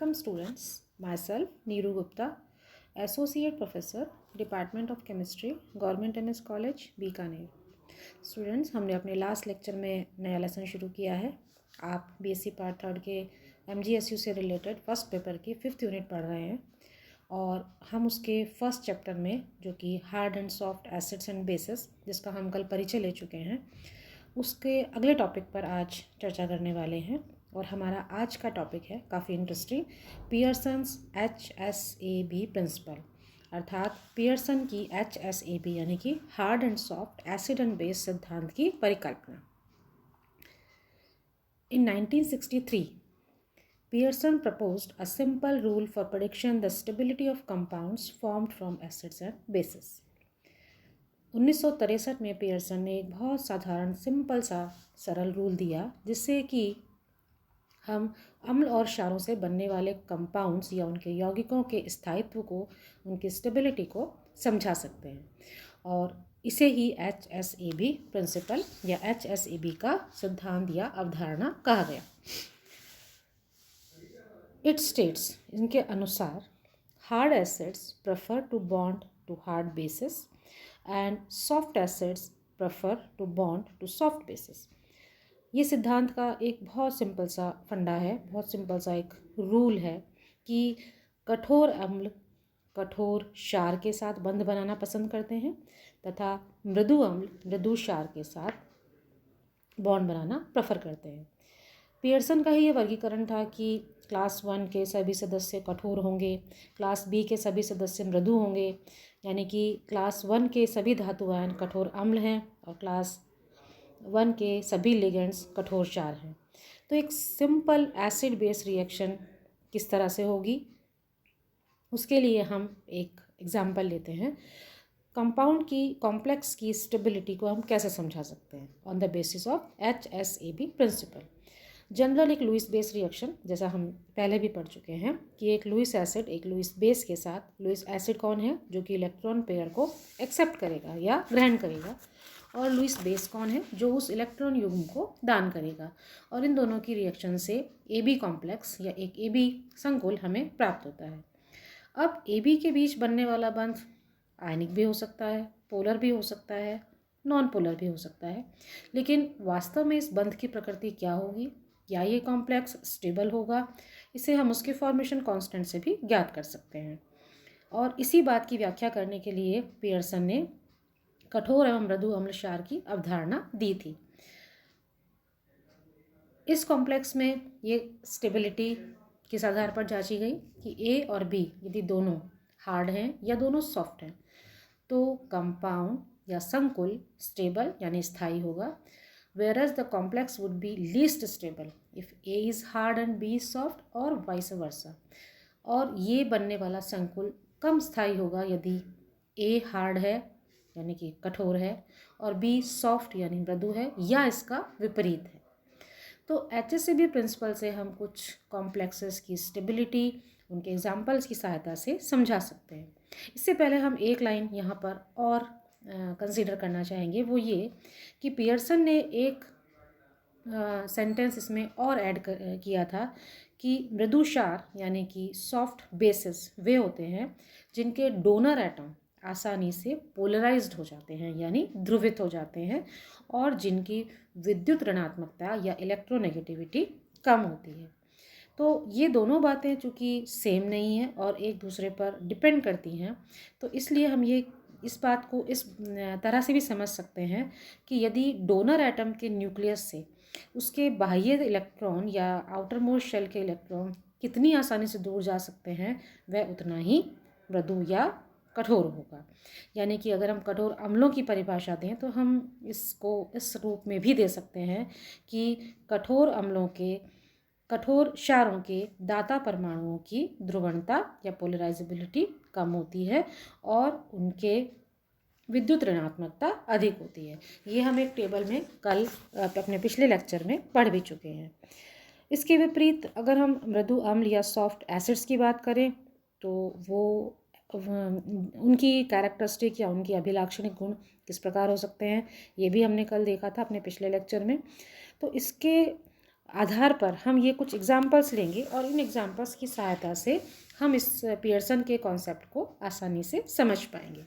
Welcome students, myself Neeru Gupta, Associate Professor, Department of Chemistry, Government MS College, Bikaner. Students, हमने अपने last lecture में नया lesson शुरू किया है। आप बीएससी पार्ट 3 के MGSU से रिलेटेड फर्स्ट पेपर की 5th यूनिट पढ़ रहे हैं और हम उसके फर्स्ट चैप्टर में, जो कि hard and soft acids and basis, जिसका हम कल परिचय ले चुके हैं, उसके अगले टॉपिक पर आज चर्चा करने वाले हैं। और हमारा आज का टॉपिक है काफ़ी इंटरेस्टिंग, पियर्सन्स HSAB प्रिंसिपल, अर्थात पियर्सन की HSAB यानी कि hard and soft acid and base सिद्धांत की परिकल्पना। In 1963, Pearson proposed a simple rule for prediction the stability of compounds formed from acids and bases. 1963 में पियर्सन ने एक बहुत साधारण सिंपल सा सरल रूल दिया जिससे कि हम अम्ल और क्षारों से बनने वाले कंपाउंड्स या उनके यौगिकों के स्थायित्व को, उनकी स्टेबिलिटी को समझा सकते हैं। और इसे ही HSAB प्रिंसिपल या HSAB का सिद्धांत या अवधारणा कहा गया। इट स्टेट्स, इनके अनुसार, hard acids prefer to bond to hard bases and soft acids prefer to bond to soft bases. ये सिद्धांत का एक बहुत सिंपल सा फंडा है, बहुत सिंपल सा एक रूल है कि कठोर अम्ल कठोर क्षार के साथ बंध बनाना पसंद करते हैं तथा मृदु अम्ल मृदु क्षार के साथ बॉन्ड बनाना प्रेफर करते हैं। पियर्सन का ही ये वर्गीकरण था कि क्लास 1 के सभी सदस्य कठोर होंगे, क्लास बी के सभी सदस्य मृदु होंगे, यानी कि क्लास 1 के सभी धातु आयन कठोर अम्ल हैं और क्लास 1 के सभी लिगेंड्स कठोर क्षार हैं। तो एक सिंपल एसिड बेस रिएक्शन किस तरह से होगी, उसके लिए हम एक एग्जांपल लेते हैं। कंपाउंड की कॉम्प्लेक्स की स्टेबिलिटी को हम कैसे समझा सकते हैं on the basis of HSAB principle. General एक लुईस बेस रिएक्शन, जैसा हम पहले भी पढ़ चुके हैं कि एक लुईस एसिड एक लुईस बेस के साथ, लुईस एसिड कौन है, जो कि इलेक्ट्रॉन पेयर को एक्सेप्ट करेगा या ग्रहण करेगा, और लुईस बेस कौन है, जो उस इलेक्ट्रॉन युग्म को दान करेगा। और इन दोनों की रिएक्शन से AB कॉम्प्लेक्स या एक AB संकुल हमें प्राप्त होता है। अब AB के बीच बनने वाला बंध आयनिक भी हो सकता है, पोलर भी हो सकता है, नॉन पोलर भी हो सकता है, लेकिन वास्तव में इस बंध की प्रकृति क्या होगी, क्या ये कॉम्प्लेक्स स्टेबल होगा, इसे हम उसके फॉर्मेशन कांस्टेंट से भी ज्ञात कर सकते हैं। और इसी बात की व्याख्या करने के लिए पियर्सन ने कठोर एवं मृदु अम्ल क्षार की अवधारणा दी थी। इस कॉम्प्लेक्स में ये स्टेबिलिटी किस आधार पर जांची गई कि A और B यदि दोनों हार्ड हैं या दोनों सॉफ्ट हैं तो कंपाउंड या संकुल स्टेबल यानी स्थायी होगा, whereas the complex would be least stable if A is hard and B is soft और vice versa। और ये बनने वाला संकुल कम स्थायी होगा यदि A हार्ड है यानी कि कठोर है और B सॉफ्ट यानी मृदु है या इसका विपरीत है। तो HSAB प्रिंसिपल से हम कुछ कॉम्प्लेक्सेस की स्टेबिलिटी उनके एग्जाम्पल्स की सहायता से समझा सकते हैं। इससे पहले हम एक लाइन यहाँ पर और कंसीडर करना चाहेंगे, वो ये कि पियर्सन ने एक सेंटेंस इसमें और ऐड किया था कि मृदु क्षार यानी कि सॉफ्ट बेसिस वे होते हैं जिनके डोनर एटम आसानी से पोलराइज्ड हो जाते हैं यानी ध्रुवित हो जाते हैं और जिनकी विद्युत ऋणात्मकता या इलेक्ट्रोनेगेटिविटी कम होती है। तो ये दोनों बातें चूँकि सेम नहीं हैं और एक दूसरे पर डिपेंड करती हैं, तो इसलिए हम ये इस बात को इस तरह से भी समझ सकते हैं कि यदि डोनर एटम के न्यूक्लियस से उसके बाह्य इलेक्ट्रॉन या आउटर मोस्ट शेल के इलेक्ट्रॉन कितनी आसानी से दूर जा सकते हैं, वह उतना ही मृदु या कठोर होगा। यानी कि अगर हम कठोर अम्लों की परिभाषा दें तो हम इसको इस रूप में भी दे सकते हैं कि कठोर अम्लों के कठोर क्षारों के दाता परमाणुओं की ध्रुवणता या पोलराइजेबिलिटी कम होती है और उनके विद्युत ऋणात्मकता अधिक होती है। ये हम एक टेबल में कल अपने पिछले लेक्चर में पढ़ भी चुके हैं। इसके विपरीत अगर हम मृदु अम्ल या सॉफ्ट एसिड्स की बात करें तो वो उनकी कैरेक्टरिस्टिक या उनकी अभिलाक्षणिक गुण किस प्रकार हो सकते हैं, ये भी हमने कल देखा था अपने पिछले लेक्चर में। तो इसके आधार पर हम ये कुछ एग्जाम्पल्स लेंगे और इन एग्जाम्पल्स की सहायता से हम इस पियर्सन के कॉन्सेप्ट को आसानी से समझ पाएंगे।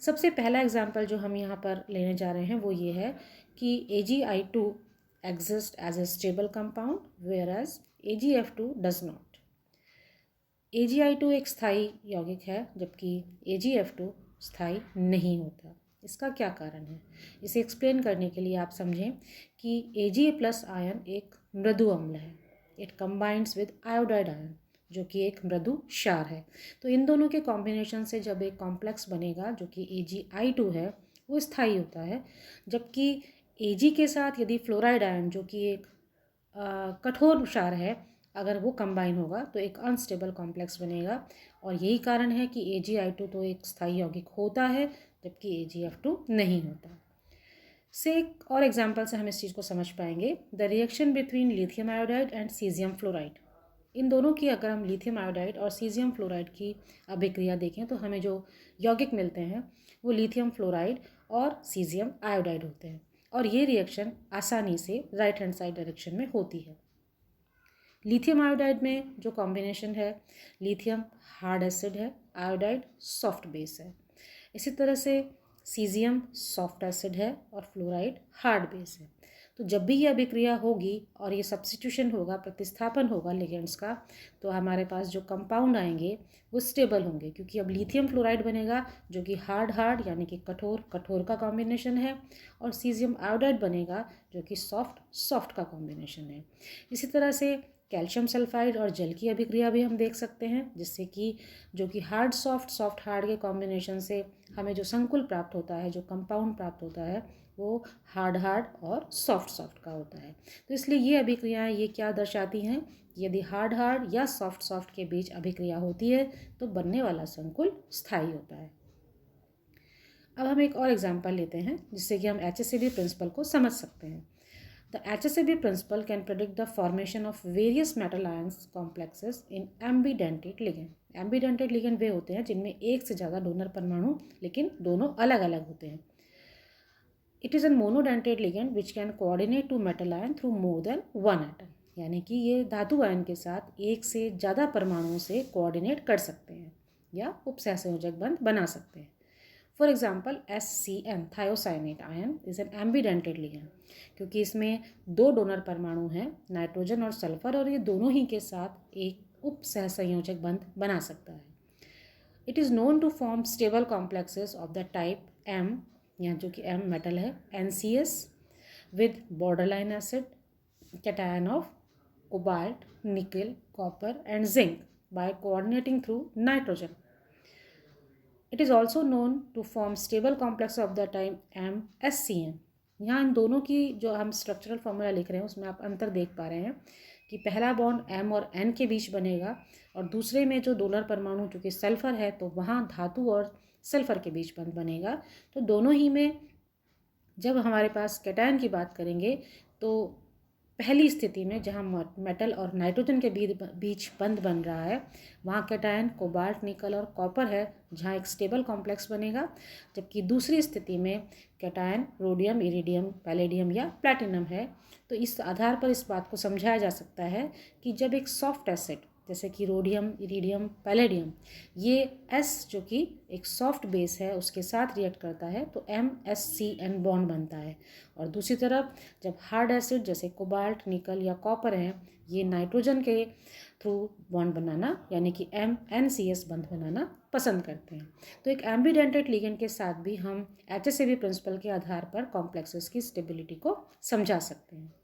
सबसे पहला एग्जाम्पल जो हम यहाँ पर लेने जा रहे हैं वो ये है कि AgI2 exist as a stable compound whereas AgF2 does not. AgI2 एक स्थायी यौगिक है जबकि AgF2 स्थायी नहीं होता। इसका क्या कारण है, इसे एक्सप्लेन करने के लिए आप समझें कि Ag+ आयन एक मृदु अम्ल है। इट कंबाइंड्स विद आयोडाइड आयन जो कि एक मृदु क्षार है। तो इन दोनों के कॉम्बिनेशन से जब एक कॉम्प्लेक्स बनेगा जो कि AgI2 है वो स्थायी होता है, जबकि Ag के साथ यदि फ्लोराइड आयन जो कि एक कठोर क्षार है अगर वो कंबाइन होगा तो एक अनस्टेबल कॉम्प्लेक्स बनेगा। और यही कारण है कि AgI2 तो एक स्थायी यौगिक होता है जबकि AgF2 नहीं होता। से एक और एग्जाम्पल से हम इस चीज़ को समझ पाएंगे। The reaction between lithium iodide and caesium fluoride, इन दोनों की अगर हम लिथियम आयोडाइड और सीजियम फ्लोराइड की अभिक्रिया देखें तो हमें जो यौगिक मिलते हैं वो लिथियम फ्लोराइड और सीजियम आयोडाइड होते हैं। और ये रिएक्शन आसानी से राइट हैंड साइड डायरेक्शन में होती है। लिथियम आयोडाइड में जो कॉम्बिनेशन है, लिथियम हार्ड एसिड है, आयोडाइड सॉफ्ट बेस है। इसी तरह से सीजियम सॉफ्ट एसिड है और फ्लोराइड हार्ड बेस है। तो जब भी ये अभिक्रिया होगी और ये सब्स्टिट्यूशन होगा, प्रतिस्थापन होगा लिगेंड्स का, तो हमारे पास जो कंपाउंड आएंगे वो स्टेबल होंगे, क्योंकि अब लिथियम फ्लोराइड बनेगा जो कि हार्ड यानी कि कठोर का कॉम्बिनेशन है, और सीजियम आयोडाइड बनेगा जो कि सॉफ्ट का कॉम्बिनेशन है। इसी तरह से कैल्शियम सल्फाइड और जल की अभिक्रिया भी हम देख सकते हैं, जिससे कि जो कि हार्ड सॉफ्ट हार्ड के कॉम्बिनेशन से हमें जो संकुल प्राप्त होता है, जो कंपाउंड प्राप्त होता है, वो हार्ड और सॉफ्ट का होता है। तो इसलिए ये अभिक्रियाएं ये क्या दर्शाती हैं, यदि हार्ड या सॉफ्ट के बीच अभिक्रिया होती है तो बनने वाला संकुल स्थायी होता है। अब हम एक और एग्जाम्पल लेते हैं जिससे कि हम HSAB प्रिंसिपल को समझ सकते हैं। The HSAB principle can predict the formation of various metal ions complexes in ambidentate ligand. Ambidentate ligand वे होते हैं जिनमें एक से ज़्यादा डोनर परमाणु लेकिन दोनों अलग अलग होते हैं। It is a monodentate ligand which can coordinate two metal ion through more than one atom. यानी कि ये धातु आयन के साथ एक से ज़्यादा परमाणुओं से कोऑर्डिनेट कर सकते हैं या उपसहसंयोजक बंध बना सकते हैं। For example SCN thiocyanate ion is an एम्बीडेंटेड ligand, क्योंकि इसमें दो डोनर परमाणु हैं, नाइट्रोजन और सल्फर, और ये दोनों ही के साथ एक उप सहसंयोजक बंध बना सकता है। It is known to form stable complexes of the type M, यहाँ जो कि M मेटल है, NCS with borderline acid cation of cobalt, nickel, copper and zinc by coordinating through nitrogen. It is also known to form stable complex of the type MSCN. यहाँ इन दोनों की जो हम structural formula लिख रहे हैं उसमें आप अंतर देख पा रहे हैं कि पहला बॉन्ड M और N के बीच बनेगा और दूसरे में जो डोनर परमाणु जो कि सल्फर है तो वहाँ धातु और सल्फर के बीच बंध बनेगा। तो दोनों ही में जब हमारे पास कैटायन की बात करेंगे तो पहली स्थिति में जहाँ मेटल और नाइट्रोजन के बीच बंध बन रहा है वहाँ कैटायन कोबाल्ट, निकल और कॉपर है, जहाँ एक स्टेबल कॉम्प्लेक्स बनेगा, जबकि दूसरी स्थिति में कैटायन रोडियम, इरिडियम, पैलेडियम या प्लैटिनम है। तो इस आधार पर इस बात को समझाया जा सकता है कि जब एक सॉफ्ट एसिड जैसे कि रोडियम, इरिडियम, पैलेडियम, ये S जो कि एक सॉफ्ट बेस है उसके साथ रिएक्ट करता है तो MSCN बॉन्ड बनता है, और दूसरी तरफ जब हार्ड एसिड जैसे कोबाल्ट, निकल या कॉपर हैं, ये नाइट्रोजन के थ्रू बॉन्ड बनाना यानी कि MnCS बंध बनाना पसंद करते हैं। तो एक एम्बीडेंटेड लिगेंड के साथ भी हम HSAB प्रिंसिपल के आधार पर कॉम्प्लेक्सेस की स्टेबिलिटी को समझा सकते हैं।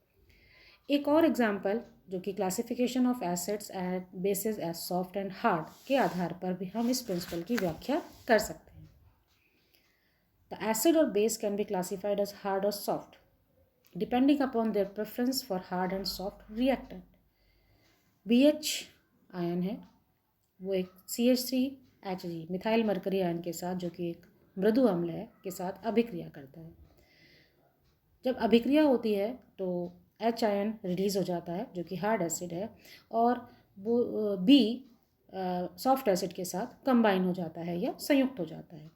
एक और एग्जाम्पल जो कि classification of acids and bases as soft and hard के आधार पर भी हम इस प्रिंसिपल की व्याख्या कर सकते हैं। द एसिड और base can be classified as hard और soft depending upon their preference for hard and soft reactant. BH ion है वो एक CH3Hg मिथाइल मरकरी आयन के साथ जो कि एक मृदु अम्ल है के साथ अभिक्रिया करता है। जब अभिक्रिया होती है तो H आयन रिलीज़ हो जाता है जो कि हार्ड एसिड है, और वो B सॉफ्ट एसिड के साथ कंबाइन हो जाता है या संयुक्त हो जाता है।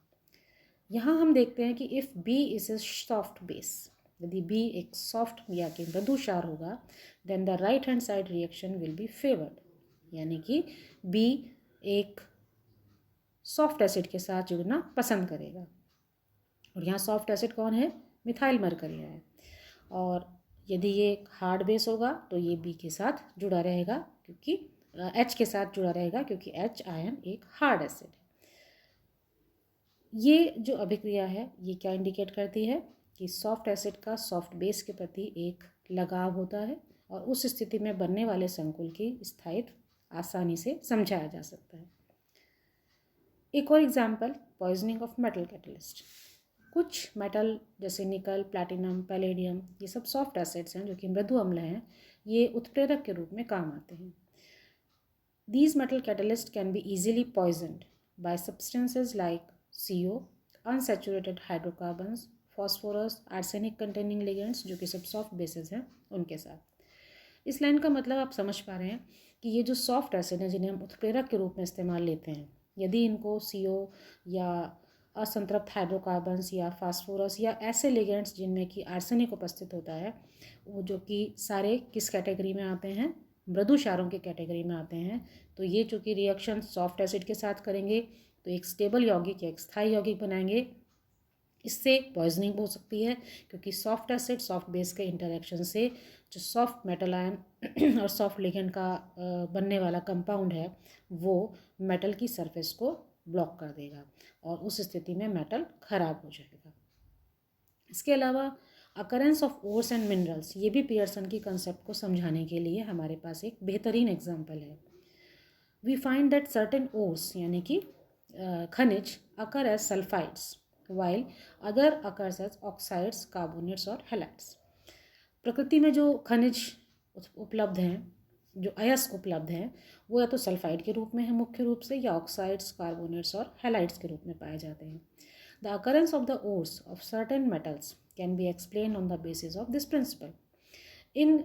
यहाँ हम देखते हैं कि if B is a soft base यदि बी एक सॉफ्ट या कि मृदु क्षार होगा, then the right hand side reaction will be favoured, यानी कि बी एक सॉफ्ट एसिड के साथ जुड़ना पसंद करेगा। और यहाँ सॉफ्ट एसिड कौन है? मिथाइल मरकरी है। और यदि ये हार्ड बेस होगा तो ये बी के साथ जुड़ा रहेगा, क्योंकि एच के साथ जुड़ा रहेगा, क्योंकि एच आयन एक हार्ड एसिड है। ये जो अभिक्रिया है ये क्या इंडिकेट करती है कि सॉफ्ट एसिड का सॉफ्ट बेस के प्रति एक लगाव होता है, और उस स्थिति में बनने वाले संकुल की स्थायित्व आसानी से समझाया जा सकता है। एक और example, poisoning of metal catalyst. कुछ मेटल जैसे निकल, प्लैटिनम, पैलेडियम, ये सब सॉफ्ट एसिड्स हैं जो कि मृदु अम्ल हैं, ये उत्प्रेरक के रूप में काम आते हैं। These metal catalysts can be easily poisoned by substances like CO, unsaturated hydrocarbons, phosphorus, arsenic containing ligands, जो कि सब सॉफ्ट बेसिस हैं उनके साथ। इस लाइन का मतलब आप समझ पा रहे हैं कि ये जो सॉफ्ट एसिड हैं जिन्हें हम उत्प्रेरक के रूप में इस्तेमाल लेते हैं, यदि इनको CO या असंतृप्त हाइड्रोकार्बन्स या फास्फोरस या ऐसे लिगेंड्स जिनमें कि आर्सेनिक उपस्थित होता है, वो जो कि सारे किस कैटेगरी में आते हैं? मृदु क्षारों की कैटेगरी में आते हैं। तो ये चूँकि रिएक्शन सॉफ्ट एसिड के साथ करेंगे तो एक स्टेबल यौगिक या एक स्थायी यौगिक बनाएंगे। इससे पॉइजनिंग हो सकती है, क्योंकि सॉफ्ट एसिड सॉफ्ट बेस के इंटरेक्शन से जो सॉफ्ट मेटल आयन और सॉफ्ट लिगेंड का बनने वाला कंपाउंड है वो मेटल की सरफेस को ब्लॉक कर देगा, और उस स्थिति में मेटल खराब हो जाएगा। इसके अलावा occurrence of ores and minerals, ये भी पियर्सन की कंसेप्ट को समझाने के लिए हमारे पास एक बेहतरीन एग्जाम्पल है। We find that certain ores यानी कि खनिज occur as sulphides while other occurs as oxides, carbonates और हैलाइड्स। प्रकृति में जो खनिज उपलब्ध हैं, जो अयस्क उपलब्ध हैं, वो या तो सल्फाइड के रूप में है मुख्य रूप से, या ऑक्साइड्स, कार्बोनेट्स और हैलाइड्स के रूप में पाए जाते हैं। The occurrence of the ores of certain metals can be explain on the basis of this principle. In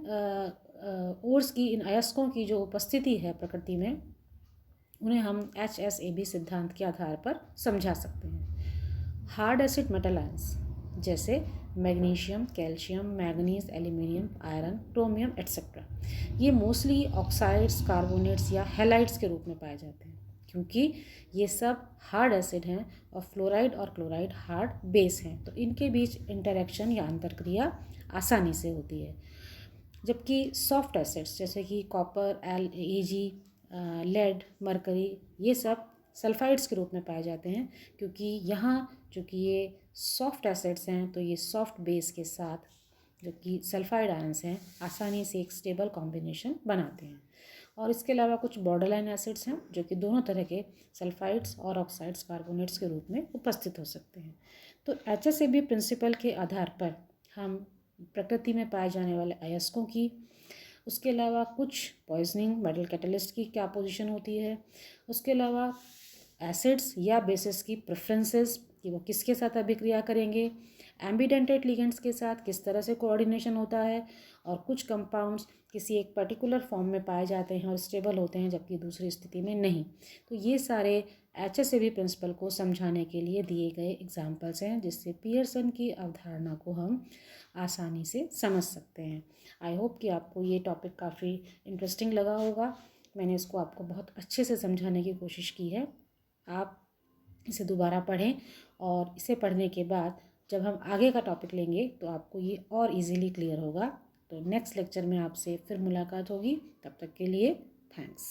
ores की, इन अयस्कों की जो उपस्थिति है प्रकृति में, उन्हें हम HSAB सिद्धांत के आधार पर समझा सकते हैं। हार्ड एसिड मेटल आयंस जैसे magnesium, calcium, manganese, aluminium, iron, chromium etcetera, ये मोस्टली ऑक्साइड्स, कार्बोनेट्स या हैलाइड्स के रूप में पाए जाते हैं, क्योंकि ये सब हार्ड एसिड हैं और फ्लोराइड और क्लोराइड हार्ड बेस हैं, तो इनके बीच इंटरेक्शन या अंतरक्रिया आसानी से होती है। जबकि सॉफ्ट एसिड्स जैसे कि कॉपर, Ag, लेड, मरकरी, ये सब सल्फाइड्स के रूप में पाए जाते हैं, क्योंकि यहाँ चूँकि ये सॉफ्ट एसिड्स हैं तो ये सॉफ्ट बेस के साथ जो कि सल्फाइड आयंस हैं आसानी से एक स्टेबल कॉम्बिनेशन बनाते हैं। और इसके अलावा कुछ बॉर्डरलाइन एसिड्स हैं जो कि दोनों तरह के सल्फाइड्स और ऑक्साइड्स, कार्बोनेट्स के रूप में उपस्थित हो सकते हैं। तो HSAB प्रिंसिपल के आधार पर हम प्रकृति में पाए जाने वाले अयस्कों की, उसके अलावा कुछ पॉइजनिंग मेटल कैटलिस्ट की क्या पोजीशन होती है, उसके अलावा एसिड्स या बेसिस की प्रेफरेंसेस कि वो किसके साथ अभिक्रिया करेंगे, एम्बिडेंटेड लिगेंड्स के साथ किस तरह से कोऑर्डिनेशन होता है, और कुछ कंपाउंड्स किसी एक पर्टिकुलर फॉर्म में पाए जाते हैं और स्टेबल होते हैं जबकि दूसरी स्थिति में नहीं। तो ये सारे HSAB प्रिंसिपल को समझाने के लिए दिए गए एग्जाम्पल्स हैं, जिससे पियर्सन की अवधारणा को हम आसानी से समझ सकते हैं। आई होप कि आपको ये टॉपिक काफ़ी इंटरेस्टिंग लगा होगा। मैंने इसको आपको बहुत अच्छे से समझाने की कोशिश की है। आप इसे दोबारा पढ़ें, और इसे पढ़ने के बाद जब हम आगे का टॉपिक लेंगे तो आपको ये और इजीली क्लियर होगा। तो नेक्स्ट लेक्चर में आपसे फिर मुलाकात होगी। तब तक के लिए थैंक्स।